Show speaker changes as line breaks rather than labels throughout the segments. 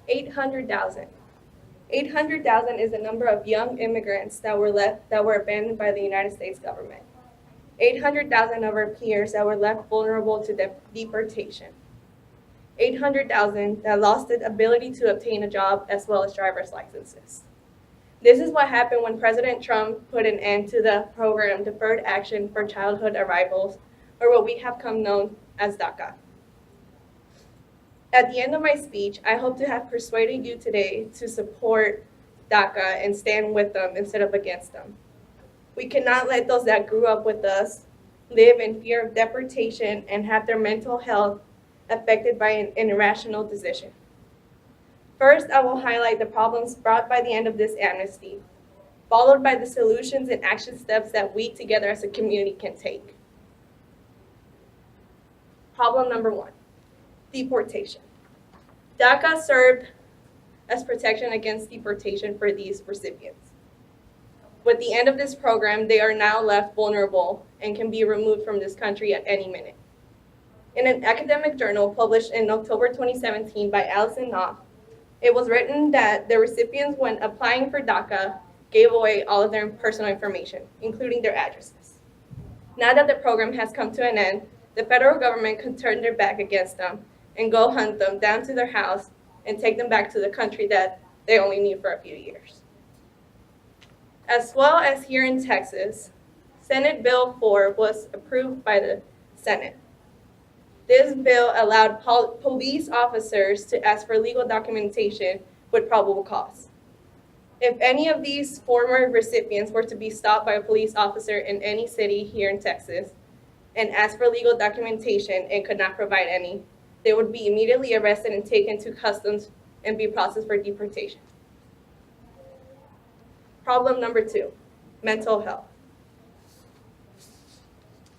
800,000. 800,000 is the number of young immigrants that were abandoned by the United States government. 800,000 of our peers that were left vulnerable to deportation. 800,000 that lost the ability to obtain a job as well as driver's licenses. This is what happened when President Trump put an end to the program Deferred Action for Childhood Arrivals, or what we have come known as DACA. At the end of my speech, I hope to have persuaded you today to support DACA and stand with them instead of against them. We cannot let those that grew up with us live in fear of deportation and have their mental health affected by an irrational decision. First, I will highlight the problems brought by the end of this amnesty, followed by the solutions and action steps that we together as a community can take. Problem number one, deportation. DACA served as protection against deportation for these recipients. With the end of this program, they are now left vulnerable and can be removed from this country at any minute. In an academic journal published in October 2017 by Allison Knopf, it was written that the recipients, when applying for DACA, gave away all of their personal information, including their addresses. Now that the program has come to an end, the federal government could turn their back against them and go hunt them down to their house and take them back to the country that they only knew for a few years. As well as here in Texas, Senate Bill 4 was approved by the Senate. This bill allowed police officers to ask for legal documentation with probable cause. If any of these former recipients were to be stopped by a police officer in any city here in Texas and asked for legal documentation and could not provide any, they would be immediately arrested and taken to customs and be processed for deportation. Problem number two, mental health.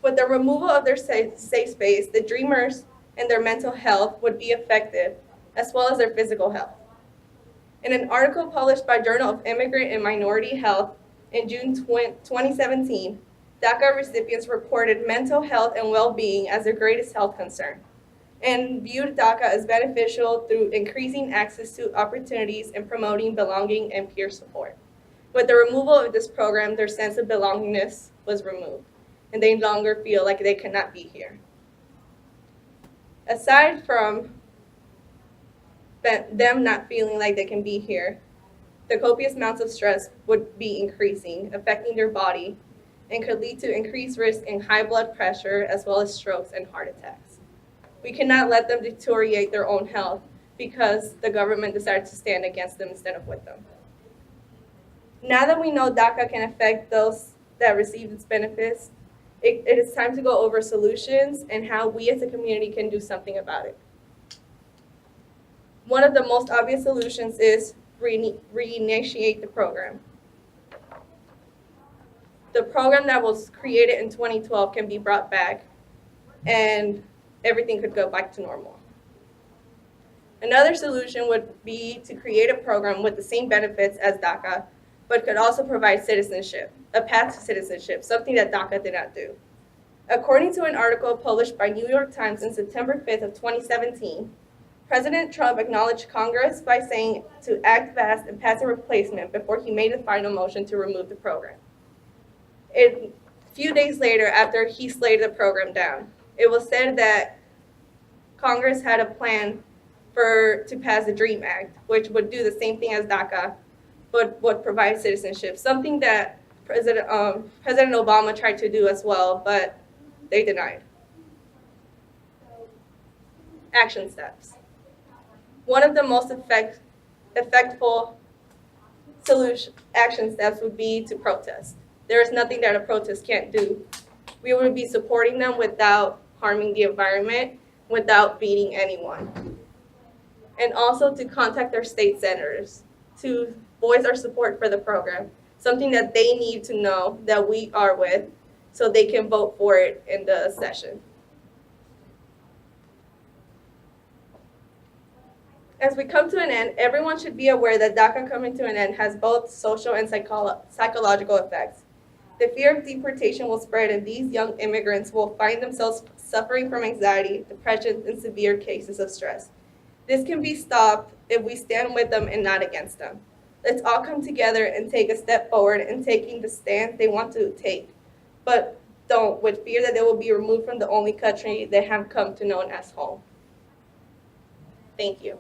With the removal of their safe space, the dreamers and their mental health would be affected, as well as their physical health. In an article published by Journal of Immigrant and Minority Health in June 2017, DACA recipients reported mental health and well-being as their greatest health concern, and viewed DACA as beneficial through increasing access to opportunities and promoting belonging and peer support. With the removal of this program, their sense of belongingness was removed, and they no longer feel like they cannot be here. Aside from them not feeling like they can be here, the copious amounts of stress would be increasing, affecting their body, and could lead to increased risk in high blood pressure as well as strokes and heart attacks. We cannot let them deteriorate their own health because the government decided to stand against them instead of with them. Now that we know DACA can affect those that receive its benefits, it is time to go over solutions and how we as a community can do something about it. One of the most obvious solutions is reinitiate the program. The program that was created in 2012 can be brought back and everything could go back to normal. Another solution would be to create a program with the same benefits as DACA, but could also provide citizenship, a path to citizenship, something that DACA did not do. According to an article published by New York Times on September 5th of 2017, President Trump acknowledged Congress by saying to act fast and pass a replacement before he made the final motion to remove the program. A few days later, after he slated the program down, it was said that Congress had a plan to pass the DREAM Act, which would do the same thing as DACA, but would provide citizenship, something that President Obama tried to do as well, but they denied. Action steps. One of the most effectful action steps would be to protest. There is nothing that a protest can't do. We would be supporting them without harming the environment, without beating anyone. And also to contact our state senators to voice our support for the program, something that they need to know that we are with so they can vote for it in the session. As we come to an end, everyone should be aware that DACA coming to an end has both social and psychological effects. The fear of deportation will spread, and these young immigrants will find themselves suffering from anxiety, depression, and severe cases of stress. This can be stopped if we stand with them and not against them. Let's all come together and take a step forward in taking the stand they want to take, but don't, with fear that they will be removed from the only country they have come to know as home. Thank you.